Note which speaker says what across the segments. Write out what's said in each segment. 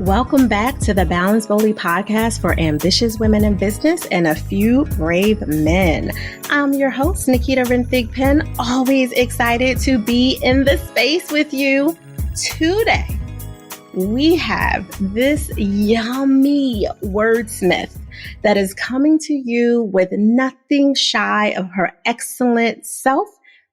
Speaker 1: Welcome back to the Balance Boldly podcast for ambitious women in business and a few brave men. I'm your host, Naketa Ren Thigpen, always excited to be in the space with you. Today, we have this yummy wordsmith that is coming to you with nothing shy of her excellent self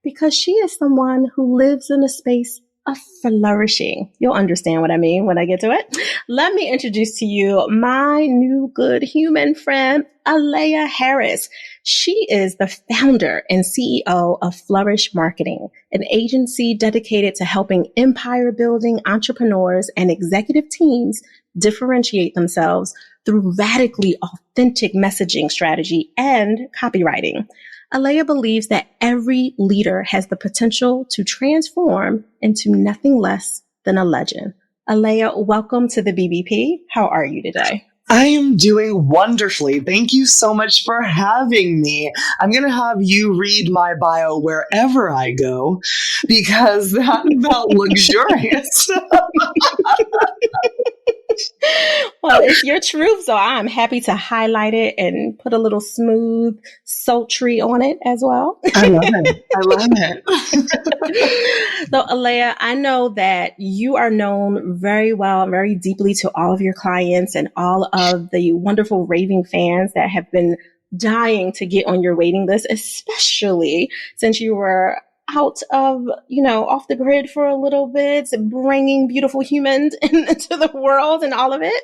Speaker 1: because she is someone who lives in a space of flourishing. You'll understand what I mean when I get to it. Let me introduce to you my new good human friend, Aleya Harris. She is the founder and CEO of Flourish Marketing, an agency dedicated to helping empire-building entrepreneurs and executive teams differentiate themselves through radically authentic messaging strategy and copywriting. Aleya believes that every leader has the potential to transform into nothing less than a legend. Aleya, welcome to the BBP. How are you today?
Speaker 2: I am doing wonderfully. Thank you so much for having me. I'm going to have you read my bio wherever I go because that felt luxurious.
Speaker 1: Well, it's your truth, so I'm happy to highlight it and put a little smooth, sultry on it as well.
Speaker 2: I love it.
Speaker 1: So, Aleya, I know that you are known very well, very deeply to all of your clients and all of the wonderful raving fans that have been dying to get on your waiting list, especially since you were out of, off the grid for a little bit, bringing beautiful humans into the world and all of it.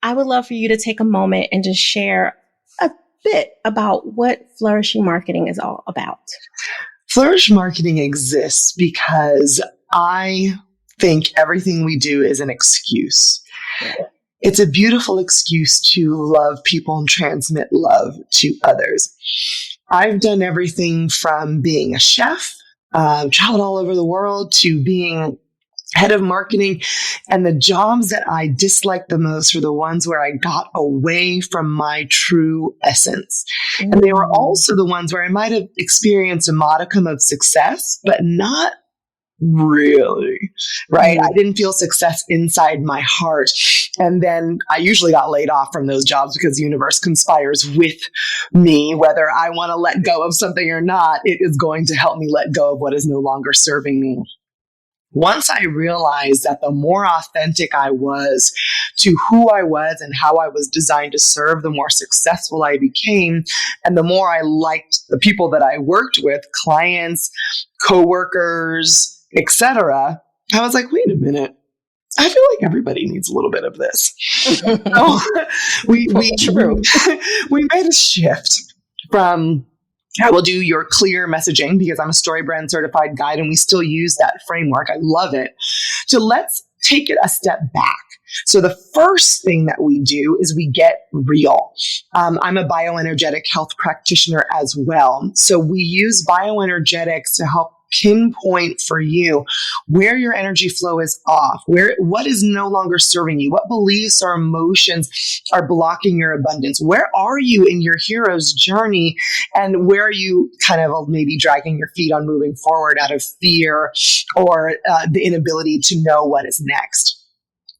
Speaker 1: I would love for you to take a moment and just share a bit about what flourishing marketing is all about.
Speaker 2: Flourish marketing exists because I think everything we do is an excuse. Yeah. It's a beautiful excuse to love people and transmit love to others. I've done everything from being a chef, traveled all over the world, to being head of marketing. And the jobs that I disliked the most were the ones where I got away from my true essence. And they were also the ones where I might have experienced a modicum of success, but not really, right? I didn't feel success inside my heart. And then I usually got laid off from those jobs because the universe conspires with me. Whether I want to let go of something or not, it is going to help me let go of what is no longer serving me. Once I realized that the more authentic I was to who I was and how I was designed to serve, the more successful I became. And the more I liked the people that I worked with, clients, coworkers, etc., I was like, wait a minute. I feel like everybody needs a little bit of this. So we made a shift from I will do your clear messaging because I'm a StoryBrand certified guide and we still use that framework. I love it. So let's take it a step back. So the first thing that we do is we get real. I'm a bioenergetic health practitioner as well. So we use bioenergetics to help pinpoint for you where your energy flow is off, what is no longer serving you, what beliefs or emotions are blocking your abundance, where are you in your hero's journey, and where are you kind of maybe dragging your feet on moving forward out of fear or the inability to know what is next.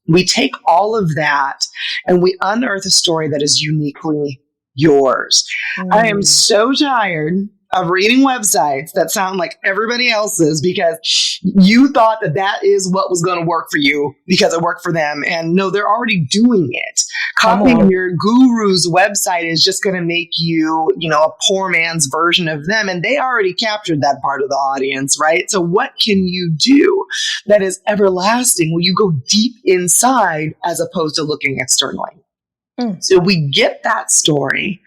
Speaker 2: We take all of that and we unearth a story that is uniquely yours. I am so tired of reading websites that sound like everybody else's because you thought that is what was going to work for you because it worked for them. And no, they're already doing it. Copying your guru's website is just going to make you, a poor man's version of them. And they already captured that part of the audience, right? So what can you do that is everlasting? Well, you go deep inside as opposed to looking externally. So we get that story.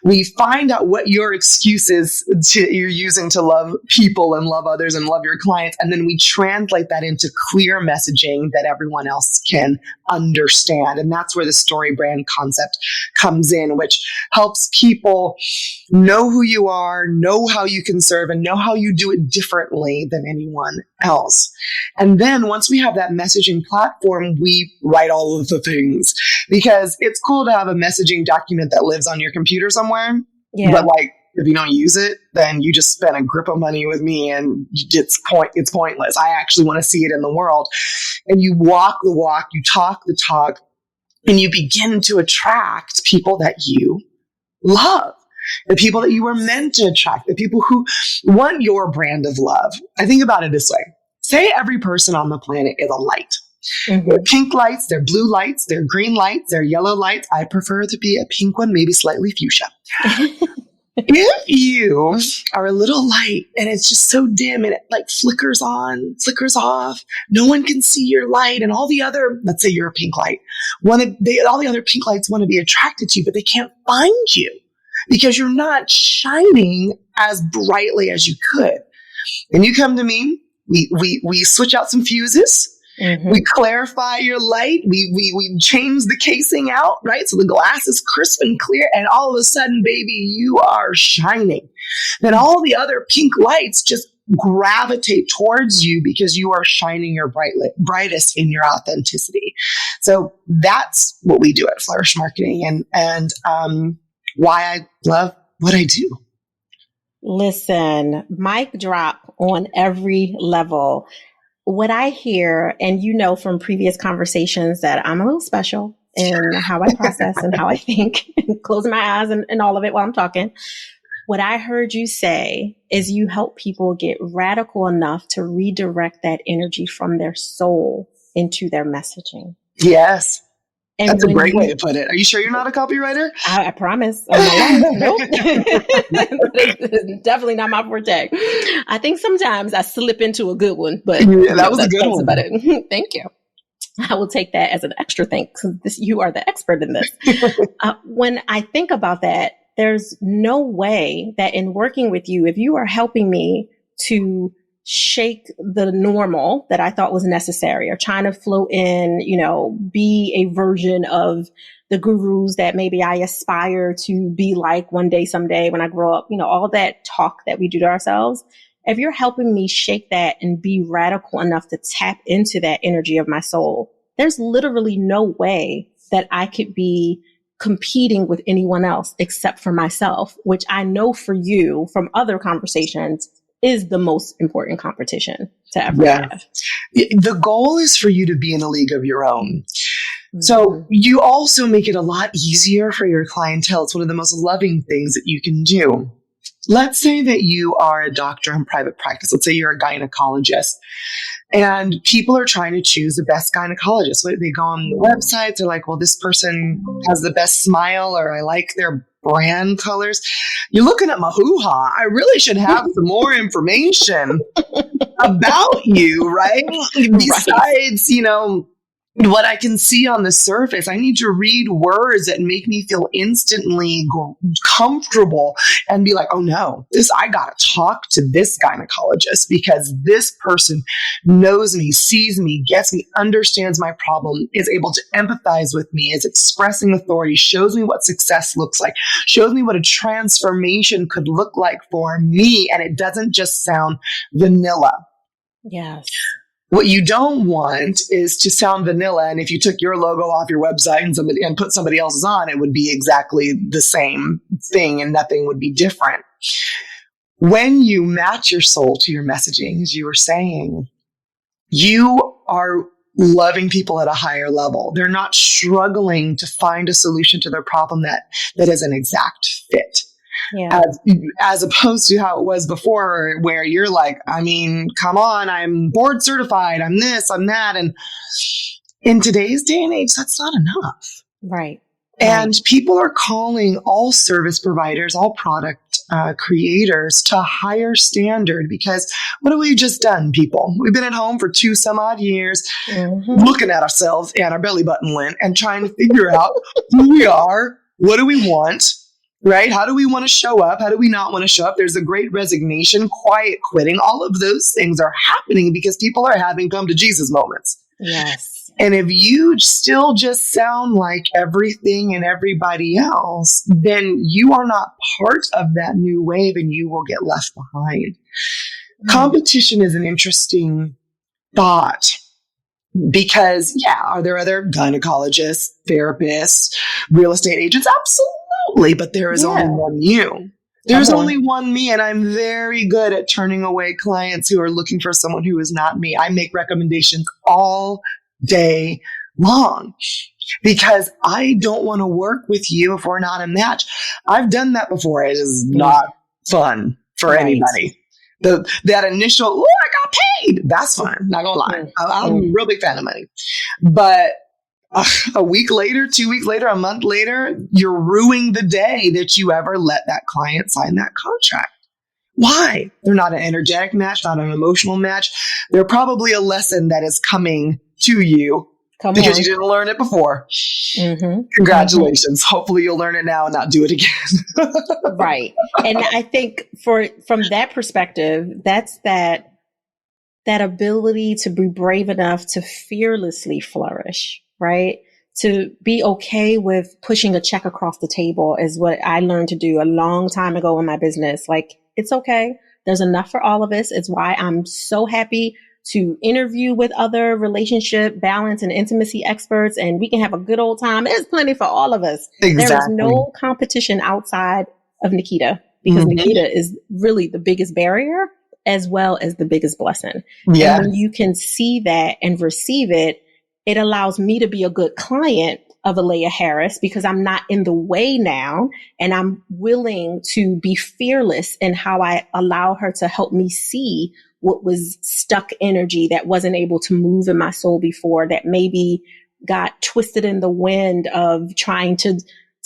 Speaker 2: We find out what your excuses you're using to love people and love others and love your clients. And then we translate that into clear messaging that everyone else can understand. And that's where the story brand concept comes in, which helps people know who you are, know how you can serve, and know how you do it differently than anyone else. And then once we have that messaging platform, we write all of the things because it's cool to have a messaging document that lives on your computer somewhere. Yeah. But If you don't use it, then you just spent a grip of money with me and it's pointless. I actually want to see it in the world. And you walk the walk, you talk the talk, and you begin to attract people that you love. The people that you were meant to attract, the people who want your brand of love. I think about it this way. Say every person on the planet is a light. Mm-hmm. They're pink lights, they're blue lights, they're green lights, they're yellow lights. I prefer to be a pink one, maybe slightly fuchsia. If you are a little light and it's just so dim and it like flickers on, flickers off, no one can see your light, and all the other, let's say you're a pink light, all the other pink lights want to be attracted to you, but they can't find you because you're not shining as brightly as you could. And you come to me, we switch out some fuses. Mm-hmm. We clarify your light. We change the casing out, right? So the glass is crisp and clear, and all of a sudden, baby, you are shining. Then all the other pink lights just gravitate towards you because you are shining your brightest in your authenticity. So that's what we do at Flourish Marketing, and why I love what I do.
Speaker 1: Listen, mic drop on every level. What I hear, and you know from previous conversations that I'm a little special in how I process and how I think, and closing my eyes and all of it while I'm talking. What I heard you say is you help people get radical enough to redirect that energy from their soul into their messaging.
Speaker 2: Yes. And that's a great way to put it. Are you sure you're not a copywriter?
Speaker 1: I promise. Nope. It's definitely not my forte. I think sometimes I slip into a good one, but
Speaker 2: that was a good one.
Speaker 1: About it. Thank you. I will take that as an extra thanks. You are the expert in this. When I think about that, there's no way that in working with you, if you are helping me to shake the normal that I thought was necessary, or trying to float in, be a version of the gurus that maybe I aspire to be like one day, someday when I grow up, all that talk that we do to ourselves. If you're helping me shake that and be radical enough to tap into that energy of my soul, there's literally no way that I could be competing with anyone else except for myself, which I know for you from other conversations is the most important competition to ever have.
Speaker 2: The goal is for you to be in a league of your own. Mm-hmm. So you also make it a lot easier for your clientele. It's one of the most loving things that you can do. Let's say that you are a doctor in private practice. Let's say you're a gynecologist, and people are trying to choose the best gynecologist. So they go on the websites. They're like, well, this person has the best smile, or I like their brand colors. You're looking at my hoo-ha. I really should have some more information about you, right? Besides, what I can see on the surface. I need to read words that make me feel instantly comfortable and be like, oh no, I got to talk to this gynecologist because this person knows me, sees me, gets me, understands my problem, is able to empathize with me, is expressing authority, shows me what success looks like, shows me what a transformation could look like for me. And it doesn't just sound vanilla.
Speaker 1: Yes.
Speaker 2: What you don't want is to sound vanilla, and if you took your logo off your website and put somebody else's on, it would be exactly the same thing and nothing would be different. When you match your soul to your messaging, as you were saying, you are loving people at a higher level. They're not struggling to find a solution to their problem that is an exact fit. Yeah. As opposed to how it was before, where you're like, come on, I'm board certified, I'm this, I'm that. And in today's day and age, that's not enough.
Speaker 1: Right.
Speaker 2: And people are calling all service providers, all product creators to a higher standard, because what have we just done, people? We've been at home for 2 some odd years, looking at ourselves and our belly button lint and trying to figure out who we are, what do we want, right? How do we want to show up? How do we not want to show up? There's a great resignation, quiet quitting. All of those things are happening because people are having come to Jesus moments.
Speaker 1: Yes.
Speaker 2: And if you still just sound like everything and everybody else, then you are not part of that new wave and you will get left behind. Competition is an interesting thought. Because, are there other gynecologists, therapists, real estate agents? Absolutely. But there is only one you. There's only one me, and I'm very good at turning away clients who are looking for someone who is not me. I make recommendations all day long because I don't want to work with you if we're not a match. I've done that before. It is not fun for anybody. That initial, oh, I got paid. That's fun. Not gonna lie. I'm a real big fan of money. But a week later, 2 weeks later, a month later, you're ruining the day that you ever let that client sign that contract. Why? They're not an energetic match, not an emotional match. They're probably a lesson that is coming to you because you didn't learn it before. Congratulations. Hopefully you'll learn it now and not do it again.
Speaker 1: Right. And I think from that perspective, that's that ability to be brave enough to fearlessly flourish, right? To be okay with pushing a check across the table is what I learned to do a long time ago in my business. Like, it's okay. There's enough for all of us. It's why I'm so happy to interview with other relationship, balance, and intimacy experts, and we can have a good old time. There's plenty for all of us. Exactly. There is no competition outside of Naketa because Naketa is really the biggest barrier as well as the biggest blessing. Yeah. And when you can see that and receive it, it allows me to be a good client of Aleya Harris because I'm not in the way now, and I'm willing to be fearless in how I allow her to help me see what was stuck energy that wasn't able to move in my soul before, that maybe got twisted in the wind of trying to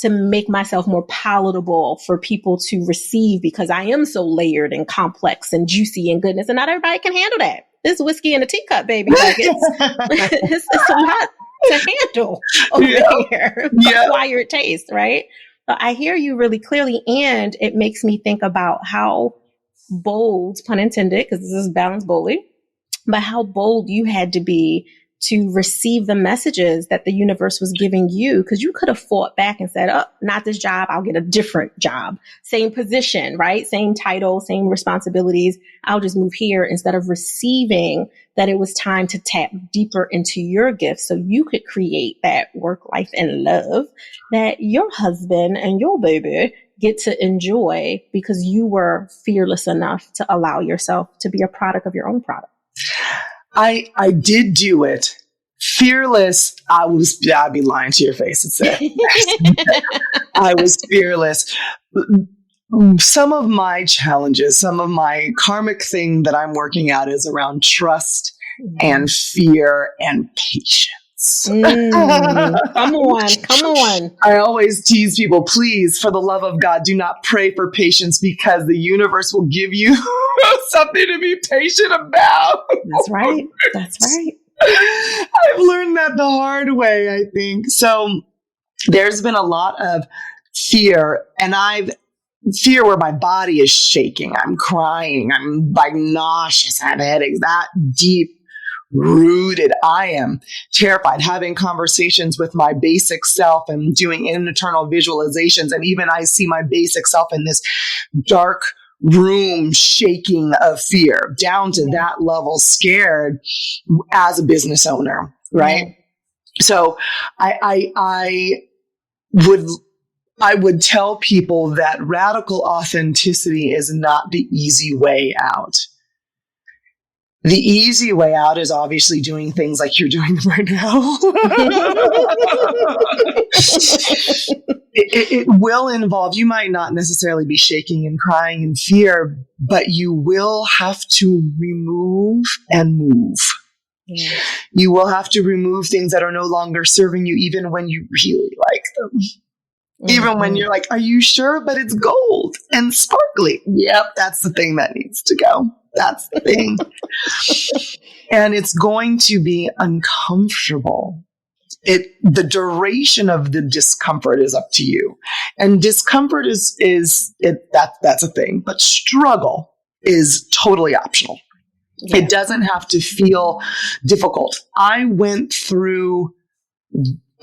Speaker 1: make myself more palatable for people to receive because I am so layered and complex and juicy and goodness. And not everybody can handle that. This whiskey in a teacup, baby. Like it's a lot to handle over here. Acquired taste, right? So I hear you really clearly. And it makes me think about how bold, pun intended, because this is balanced boldly, but how bold you had to be to receive the messages that the universe was giving you, because you could have fought back and said, oh, not this job, I'll get a different job. Same position, right? Same title, same responsibilities. I'll just move here, instead of receiving that it was time to tap deeper into your gifts so you could create that work life and love that your husband and your baby get to enjoy because you were fearless enough to allow yourself to be a product of your own product.
Speaker 2: I did do it. Fearless. I'd be lying to your face and say I was fearless. Some of my challenges, some of my karmic thing that I'm working out is around trust and fear and patience. Come on. I always tease people, please, for the love of God, do not pray for patience because the universe will give you something to be patient about.
Speaker 1: That's right.
Speaker 2: I've learned that the hard way, I think. So there's been a lot of fear, and fear where my body is shaking. I'm crying. I'm like nauseous. I have headaches. That deep rooted. I am terrified, having conversations with my basic self and doing internal visualizations. And even I see my basic self in this dark room shaking of fear, down to that level, scared as a business owner. Right. So I would tell people that radical authenticity is not the easy way out. The easy way out is obviously doing things like you're doing right now. It will involve, you might not necessarily be shaking and crying in fear, but you will have to remove and move. Yeah. You will have to remove things that are no longer serving you, even when you really like them. Even when you're like, are you sure? But it's gold and sparkly. Yep, that's the thing that needs to go. That's the thing. And it's going to be uncomfortable. The duration of the discomfort is up to you. And discomfort that's a thing. But struggle is totally optional. Yeah. It doesn't have to feel difficult. I went through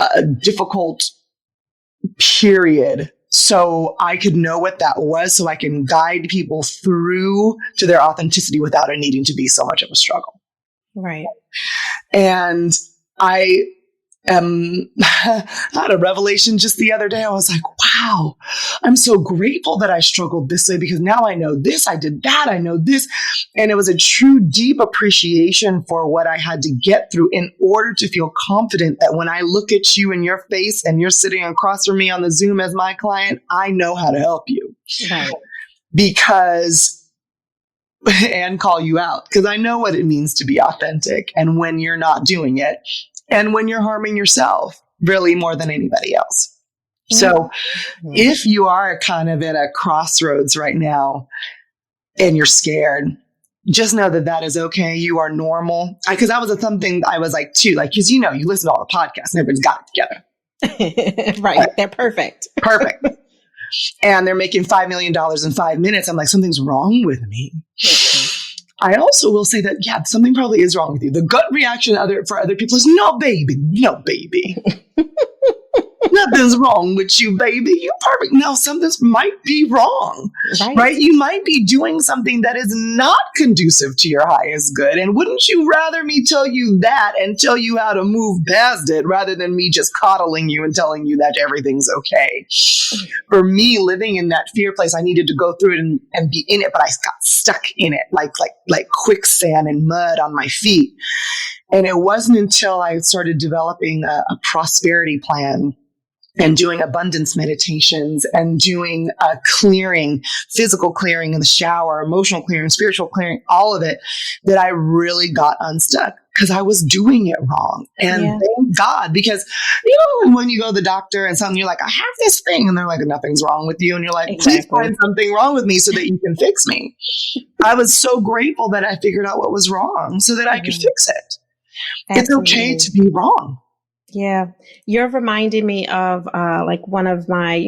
Speaker 2: a difficult period so I could know what that was, so I can guide people through to their authenticity without it needing to be so much of a struggle.
Speaker 1: Right.
Speaker 2: And I I had a revelation just the other day. I was like, wow, I'm so grateful that I struggled this way because now I know this, I did that, I know this. And it was a true deep appreciation for what I had to get through in order to feel confident that when I look at you in your face and you're sitting across from me on the Zoom as my client, I know how to help you. Right. And call you out because I know what it means to be authentic and when you're not doing it. And when you're harming yourself, really more than anybody else. So if you are kind of at a crossroads right now and you're scared, just know that that is okay. You are normal. Because that was something I was like, too, like, because, you listen to all the podcasts and everybody's got it
Speaker 1: together. Right. They're perfect.
Speaker 2: Perfect. And they're making $5 million in 5 minutes. I'm like, something's wrong with me. I also will say that, yeah, something probably is wrong with you. The gut reaction for other people is, no, baby. Nothing's wrong with you, baby. You're perfect. Now, something might be wrong, right? You might be doing something that is not conducive to your highest good. And wouldn't you rather me tell you that and tell you how to move past it rather than me just coddling you and telling you that everything's okay? For me, living in that fear place, I needed to go through it and be in it, but I got stuck in it like quicksand and mud on my feet. And it wasn't until I started developing a prosperity plan and doing abundance meditations and doing clearing, physical clearing in the shower, emotional clearing, spiritual clearing, all of it, that I really got unstuck because I was doing it wrong. And thank God, because, when you go to the doctor and something, you're like, I have this thing. And they're like, nothing's wrong with you. And you're like, please find something wrong with me so that you can fix me. I was so grateful that I figured out what was wrong so that I could fix it. Absolutely. It's okay to be wrong.
Speaker 1: Yeah. You're reminding me of, one of my,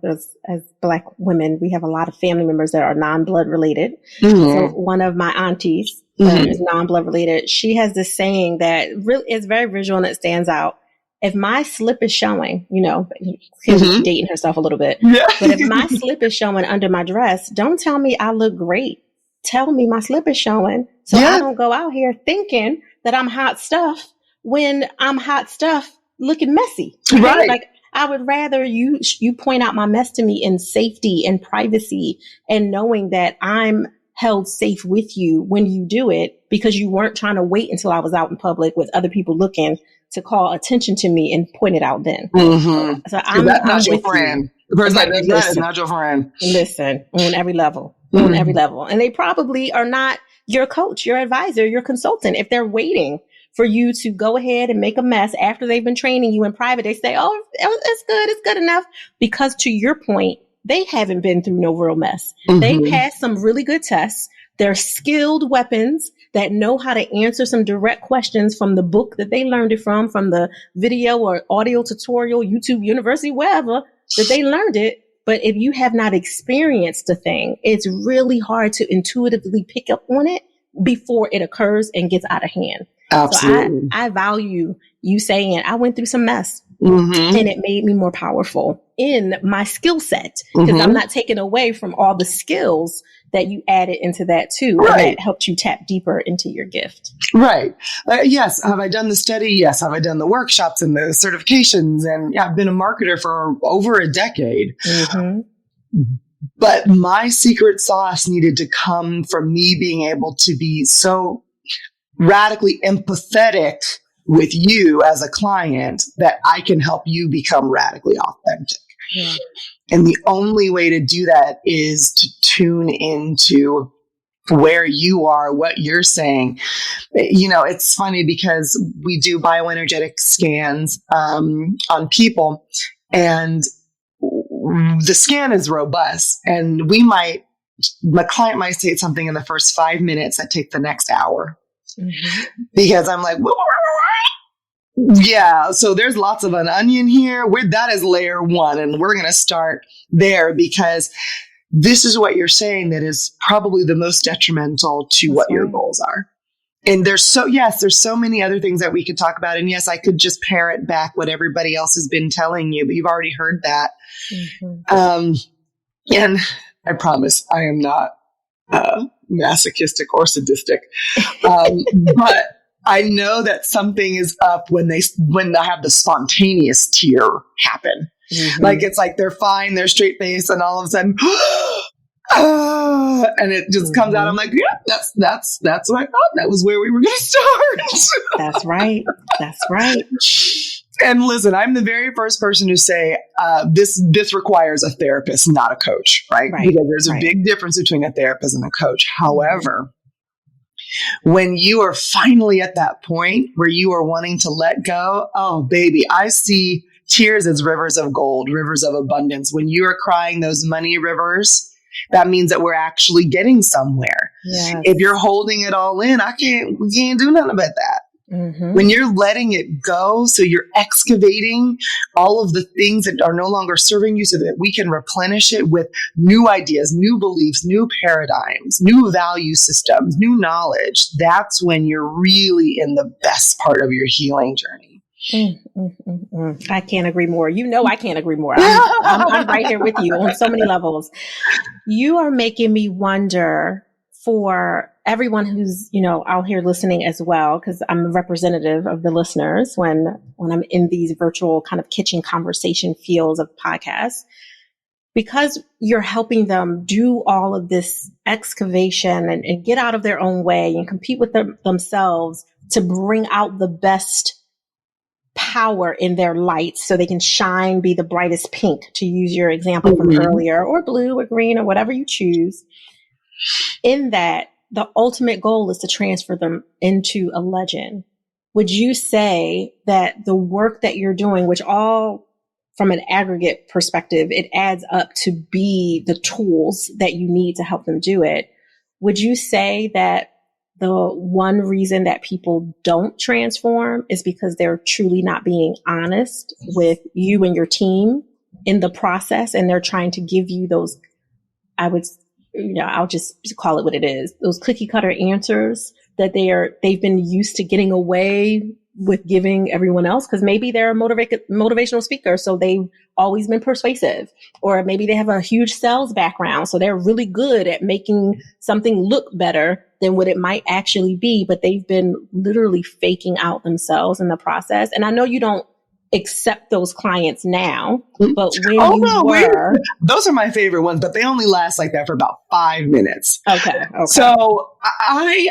Speaker 1: as Black women, we have a lot of family members that are non-blood related. Mm-hmm. So one of my aunties is non-blood related. She has this saying that really is very visual and it stands out. If my slip is showing, she's dating herself a little bit, but if my slip is showing under my dress, don't tell me I look great. Tell me my slip is showing so I don't go out here thinking that I'm hot stuff when I'm hot stuff looking messy. Right. Like I would rather you point out my mess to me in safety and privacy and knowing that I'm held safe with you when you do it because you weren't trying to wait until I was out in public with other people looking to call attention to me and point it out then. Mm-hmm. So
Speaker 2: that's not your friend. The person that does that is not your friend.
Speaker 1: Listen, on every level. Mm-hmm. On every level. And they probably are not your coach, your advisor, your consultant. If they're waiting for you to go ahead and make a mess after they've been training you in private, they say, oh, it's good enough. Because to your point, they haven't been through no real mess. Mm-hmm. They passed some really good tests. They're skilled weapons that know how to answer some direct questions from the book that they learned it from the video or audio tutorial, YouTube University, wherever that they learned it. But if you have not experienced a thing, it's really hard to intuitively pick up on it before it occurs and gets out of hand. Absolutely. So I value you saying I went through some mess and it made me more powerful in my skill set because I'm not taking away from all the skills that you added into that too. Right. And that helped you tap deeper into your gift.
Speaker 2: Right. Yes. Have I done the study? Yes. Have I done the workshops and the certifications? And I've been a marketer for over a decade. Mm-hmm. But my secret sauce needed to come from me being able to be so radically empathetic with you as a client that I can help you become radically authentic. Yeah. And the only way to do that is to tune into where you are, what you're saying. It's funny because we do bioenergetic scans on people and the scan is robust and my client might say something in the first 5 minutes that take the next hour. Mm-hmm. Because I'm like, yeah, so there's lots of an onion here. That is layer one. And we're going to start there because this is what you're saying that is probably the most detrimental to what your goals are. And there's so many other things that we could talk about. And yes, I could just parrot back what everybody else has been telling you, but you've already heard that. Mm-hmm. And I promise I am not masochistic or sadistic. But I know that something is up when I have the spontaneous tear happen. Like, it's like they're fine, they're straight faced, and all of a sudden, and it just comes out. I'm like, yeah, that's what I thought. That was where we were going to start.
Speaker 1: That's right. That's right.
Speaker 2: And listen, I'm the very first person to say this requires a therapist, not a coach, right? Because there's a big difference between a therapist and a coach. However, when you are finally at that point where you are wanting to let go, oh, baby, I see tears as rivers of gold, rivers of abundance. When you are crying those money rivers, that means that we're actually getting somewhere. Yes. If you're holding it all in, we can't do nothing about that. When you're letting it go, so you're excavating all of the things that are no longer serving you so that we can replenish it with new ideas, new beliefs, new paradigms, new value systems, new knowledge. That's when you're really in the best part of your healing journey.
Speaker 1: I can't agree more. I can't agree more. I'm right here with you on so many levels. You are making me wonder for everyone who's, out here listening as well, because I'm a representative of the listeners when I'm in these virtual kind of kitchen conversation fields of podcasts, because you're helping them do all of this excavation and get out of their own way and compete with themselves to bring out the best power in their light so they can shine, be the brightest pink, to use your example from earlier, or blue or green or whatever you choose. In that, the ultimate goal is to transfer them into a legend. Would you say that the work that you're doing, which all from an aggregate perspective, it adds up to be the tools that you need to help them do it? Would you say that the one reason that people don't transform is because they're truly not being honest with you and your team in the process, and they're trying to give you those, I'll just call it what it is, those cookie cutter answers that they've been used to getting away with giving everyone else? Because maybe they're a motivational speaker, so they've always been persuasive, or maybe they have a huge sales background, so they're really good at making something look better than what it might actually be, but they've been literally faking out themselves in the process. And I know you don't accept those clients now, but when
Speaker 2: those are my favorite ones, but they only last like that for about 5 minutes.
Speaker 1: Okay.
Speaker 2: So I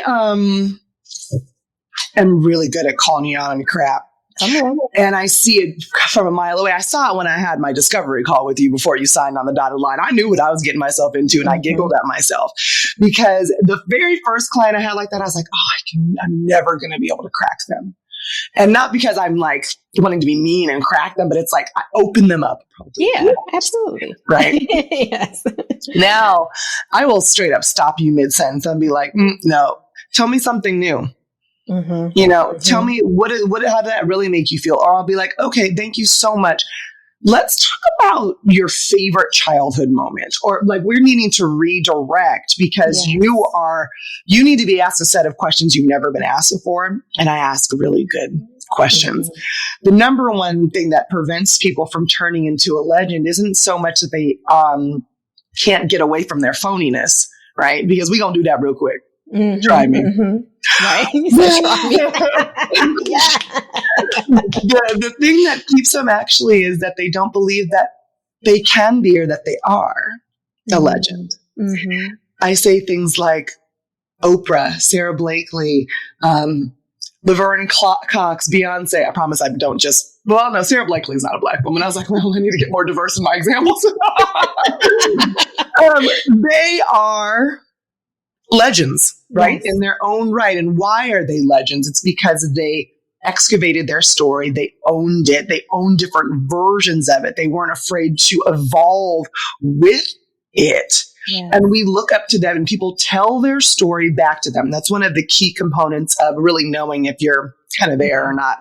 Speaker 2: am really good at calling you out on crap.
Speaker 1: Come on.
Speaker 2: And I see it from a mile away. I saw it when I had my discovery call with you before you signed on the dotted line. I knew what I was getting myself into, and I giggled at myself because the very first client I had like that, I was like, I'm never going to be able to crack them. And not because I'm like wanting to be mean and crack them, but it's like I open them up.
Speaker 1: Yeah, absolutely.
Speaker 2: Right.
Speaker 1: Yes.
Speaker 2: Now I will straight up stop you mid-sentence and be like, no, tell me something new. Tell me how did that really make you feel? Or I'll be like, okay, thank you so much. Let's talk about your favorite childhood moment, or like we're needing to redirect because you need to be asked a set of questions you've never been asked before. And I ask really good questions. The number one thing that prevents people from turning into a legend isn't so much that they can't get away from their phoniness, right? Because we're going to do that real quick. Try me.
Speaker 1: Right? You said try me.
Speaker 2: The thing that keeps them actually is that they don't believe that they can be or that they are a legend. I say things like Oprah, Sarah Blakely, Laverne Cox, Beyonce. I promise I don't just, Sarah Blakely is not a Black woman. I was like, I need to get more diverse in my examples. They are legends, right? In their own right. And why are they legends? It's because they excavated their story. They owned it. They owned different versions of it. They weren't afraid to evolve with it. Yeah. And we look up to them and people tell their story back to them. That's one of the key components of really knowing if you're kind of there or not.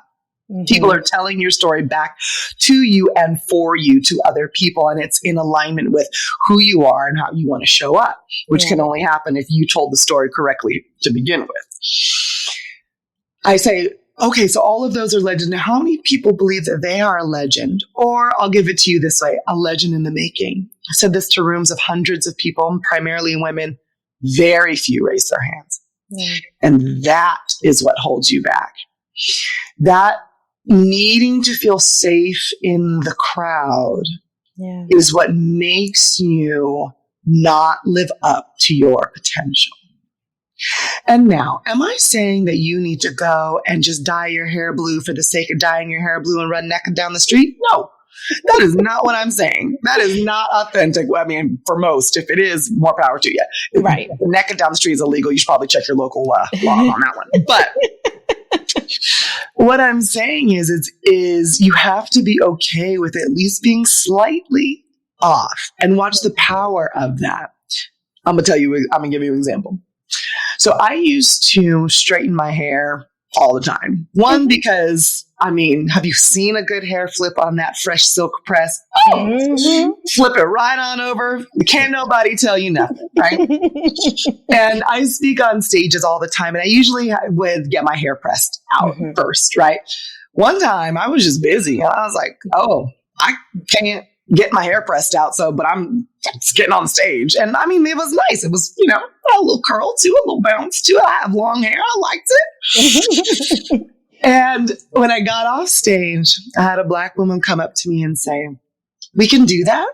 Speaker 2: People are telling your story back to you and for you to other people. And it's in alignment with who you are and how you want to show up, which can only happen if you told the story correctly to begin with. I say, okay, so all of those are legends. Now, how many people believe that they are a legend? Or I'll give it to you this way, a legend in the making. I said this to rooms of hundreds of people, primarily women. Very few raise their hands.
Speaker 1: Yeah.
Speaker 2: And that is what holds you back. That needing to feel safe in the crowd is what makes you not live up to your potential. And now, am I saying that you need to go and just dye your hair blue for the sake of dyeing your hair blue and run naked down the street? No, that is not what I'm saying. That is not authentic. I mean, for most, if it is, more power to you.
Speaker 1: Right.
Speaker 2: If naked down the street is illegal, you should probably check your local law on that one. But what I'm saying is you have to be okay with at least being slightly off and watch the power of that. I'm going to give you an example. So I used to straighten my hair all the time. One, because, have you seen a good hair flip on that fresh silk press? Oh, flip it right on over. Can't nobody tell you nothing, right? And I speak on stages all the time, and I usually would get my hair pressed out first, right? One time I was just busy, and I was like, oh, I can't get my hair pressed out, but I'm just getting on stage. And it was nice. It was, a little curl to it, a little bounce to it. I have long hair. I liked it. And when I got off stage, I had a Black woman come up to me and say, "We can do that?"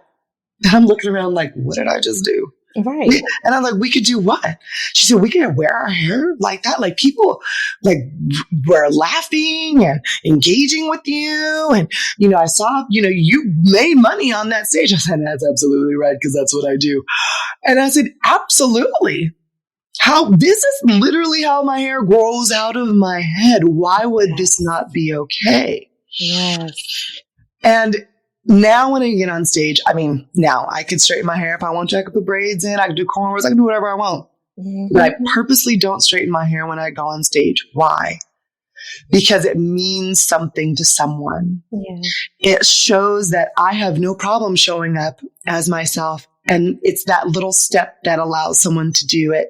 Speaker 2: And I'm looking around like, what did I just do?
Speaker 1: Right.
Speaker 2: And I'm like, we could do what? She said, we can wear our hair like that. Like people were laughing and engaging with you. And, I saw, you made money on that stage. I said, that's absolutely right. Cause that's what I do. And I said, absolutely. This is literally how my hair grows out of my head. Why would this not be okay?
Speaker 1: Yes.
Speaker 2: And now when I get on stage, now I could straighten my hair if I want to. I could put braids in. I could do cornrows. I can do whatever I want. But I purposely don't straighten my hair when I go on stage. Why? Because it means something to someone. Yeah. It shows that I have no problem showing up as myself. And it's that little step that allows someone to do it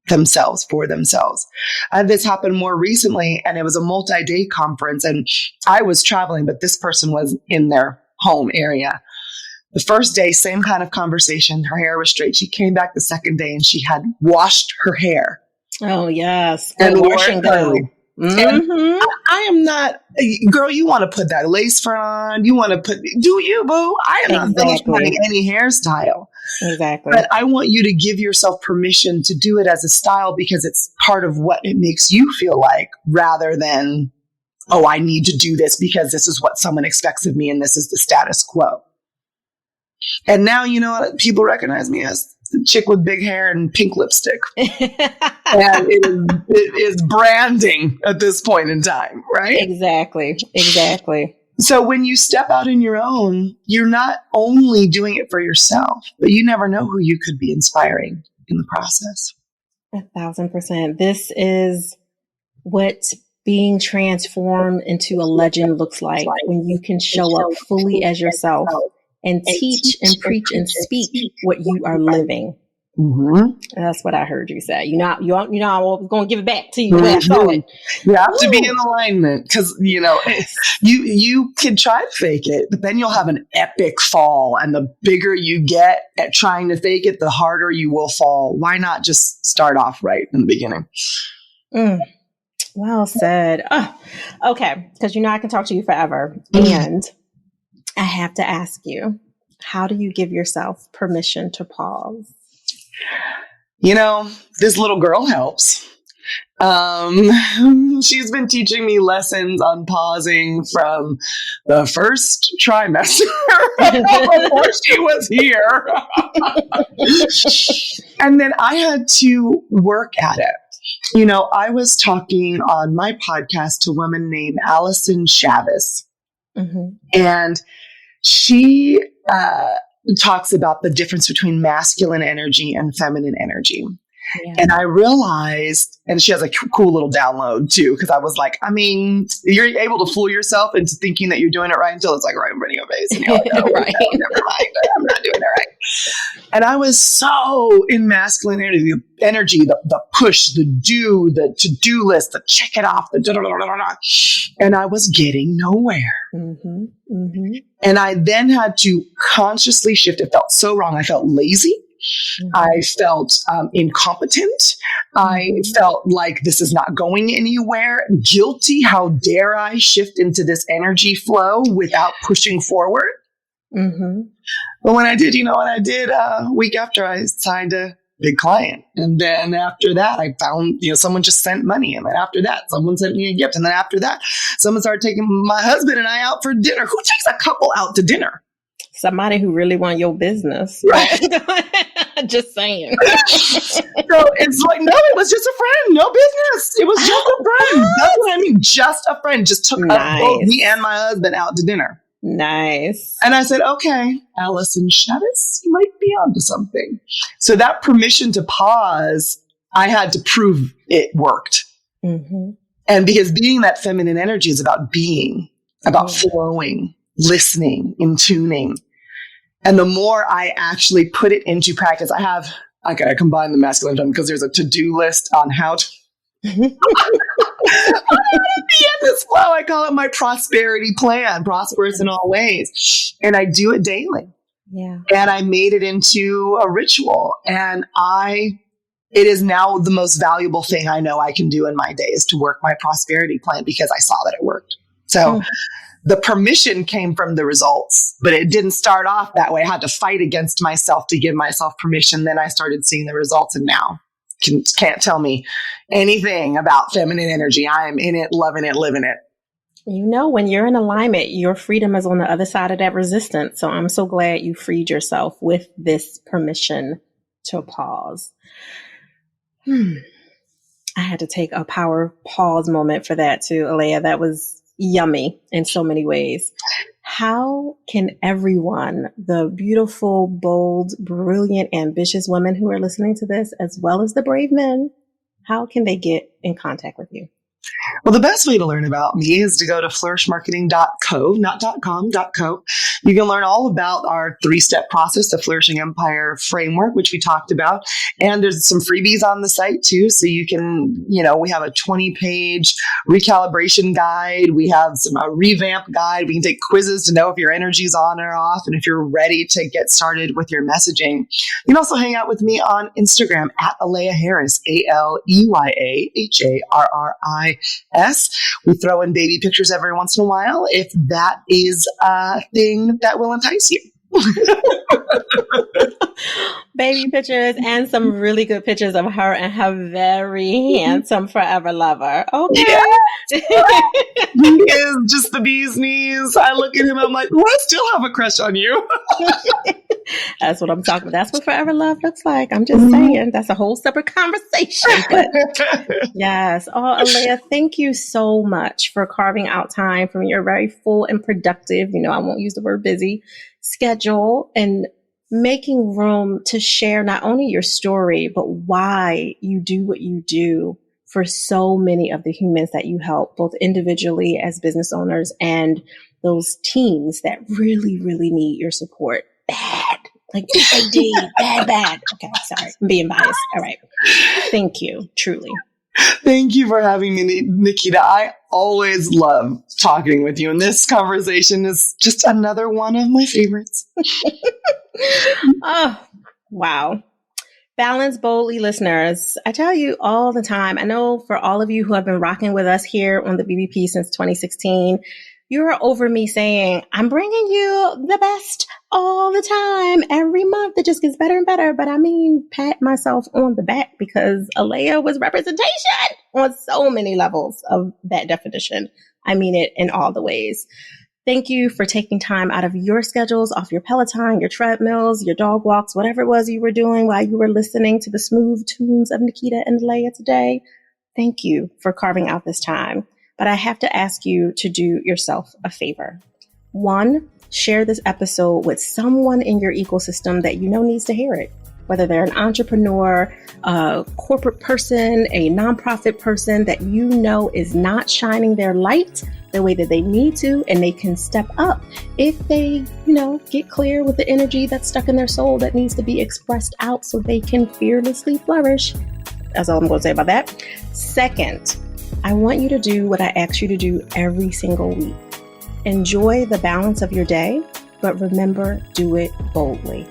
Speaker 2: themselves for themselves. I had this happen more recently, and it was a multi-day conference, and I was traveling, but this person was in their home area. The first day, same kind of conversation. Her hair was straight. She came back the second day and she had washed her hair.
Speaker 1: Oh, yes.
Speaker 2: And washing curly. Mm-hmm. I am not, girl, you want to put that lace front on. You want to do you, boo? I am not vilifying any hairstyle.
Speaker 1: Exactly.
Speaker 2: But I want you to give yourself permission to do it as a style because it's part of what it makes you feel like, rather than, oh, I need to do this because this is what someone expects of me and this is the status quo. And now, people recognize me as the chick with big hair and pink lipstick. And it is branding at this point in time, right?
Speaker 1: Exactly.
Speaker 2: So when you step out in your own, you're not only doing it for yourself, but you never know who you could be inspiring in the process.
Speaker 1: 1,000%. This is what being transformed into a legend looks like, when you can show up fully as yourself and teach and preach and speak what you are living. Mm-hmm. That's what I heard you say. I was going to give it back to you.
Speaker 2: Mm-hmm. You have to be in alignment because, you can try to fake it, but then you'll have an epic fall. And the bigger you get at trying to fake it, the harder you will fall. Why not just start off right in the beginning?
Speaker 1: Well said. Okay. Because I can talk to you forever. And I have to ask you, how do you give yourself permission to pause?
Speaker 2: This little girl helps. She's been teaching me lessons on pausing from the first trimester before she was here. And then I had to work at it. I was talking on my podcast to a woman named Allison Chavez. Mm-hmm. And she talks about the difference between masculine energy and feminine energy. Yeah. And I realized, and she has a cool little download too, because I was like, you're able to fool yourself into thinking that you're doing it right until it's like right in front of your face. And you're like, oh, right. No, never mind. I'm not doing it right. And I was so in masculine energy, the push, the do, the to-do list, the check it off, the da-da-da-da-da-da. And I was getting nowhere. Mm-hmm. Mm-hmm. And I then had to consciously shift. It felt so wrong. I felt lazy. I felt incompetent. I felt like this is not going anywhere. Guilty. How dare I shift into this energy flow without pushing forward? But when I did, you know what I did? A week after, I signed a big client. And then after that, I found, someone just sent money. And then after that, someone sent me a gift. And then after that, someone started taking my husband and I out for dinner. Who takes a couple out to dinner?
Speaker 1: Somebody who really want your business.
Speaker 2: Right.
Speaker 1: Just saying.
Speaker 2: So it's like, no, it was just a friend. No business. It was just a friend. That's what I mean. Just a friend. Just took both me and my husband out to dinner.
Speaker 1: Nice.
Speaker 2: And I said, okay, Allison Chavez, you might be onto something. So that permission to pause, I had to prove it worked. And because being that feminine energy is about being, about flowing, listening, in tuning. And the more I actually put it into practice, I combine the masculine and feminine because there's a to-do list on how to be in this flow. I call it my prosperity plan, prosperous in all ways. And I do it daily.
Speaker 1: Yeah.
Speaker 2: And I made it into a ritual. And it is now the most valuable thing I know I can do in my day is to work my prosperity plan because I saw that it worked. So the permission came from the results, but it didn't start off that way. I had to fight against myself to give myself permission. Then I started seeing the results, and now can't tell me anything about feminine energy. I am in it, loving it, living it.
Speaker 1: When you're in alignment, your freedom is on the other side of that resistance. So I'm so glad you freed yourself with this permission to pause. I had to take a power pause moment for that too, Aleya. That was yummy in so many ways. How can everyone, the beautiful, bold, brilliant, ambitious women who are listening to this, as well as the brave men, how can they get in contact with you?
Speaker 2: Well, the best way to learn about me is to go to flourishmarketing.co, not .com, .co. You can learn all about our 3-step process, the Flourishing Empire framework, which we talked about. And there's some freebies on the site too. So you can, we have a 20-page recalibration guide. We have a revamp guide. We can take quizzes to know if your energy's on or off and if you're ready to get started with your messaging. You can also hang out with me on Instagram at Aleya Harris, ALEYAHARRIS. We throw in baby pictures every once in a while if that is a thing that will entice you.
Speaker 1: Baby pictures and some really good pictures of her and her very handsome forever lover. Okay.
Speaker 2: Yeah. He is just the bee's knees. I look at him, I'm like, I still have a crush on you.
Speaker 1: That's what I'm talking about. That's what forever love looks like. I'm just saying that's a whole separate conversation. But yes. Oh, Aleya, thank you so much for carving out time from your very full and productive, I won't use the word busy, schedule and making room to share not only your story, but why you do what you do for so many of the humans that you help, both individually as business owners and those teams that really, really need your support. Bad. Like bad. Okay, sorry. I'm being biased. All right. Thank you. Truly.
Speaker 2: Thank you for having me, Naketa. I always love talking with you, and this conversation is just another one of my favorites.
Speaker 1: Oh, wow. Balance boldly, listeners. I tell you all the time, I know for all of you who have been rocking with us here on the BBP since 2016, you're over me saying, I'm bringing you the best all the time. Every month it just gets better and better. But pat myself on the back because Aleya was representation on so many levels of that definition. I mean it in all the ways. Thank you for taking time out of your schedules, off your Peloton, your treadmills, your dog walks, whatever it was you were doing while you were listening to the smooth tunes of Naketa and Aleya today. Thank you for carving out this time. But I have to ask you to do yourself a favor. 1, share this episode with someone in your ecosystem that needs to hear it. Whether they're an entrepreneur, a corporate person, a nonprofit person that is not shining their light the way that they need to, and they can step up if they, get clear with the energy that's stuck in their soul that needs to be expressed out so they can fearlessly flourish. That's all I'm going to say about that. 2nd, I want you to do what I ask you to do every single week. Enjoy the balance of your day, but remember, do it boldly.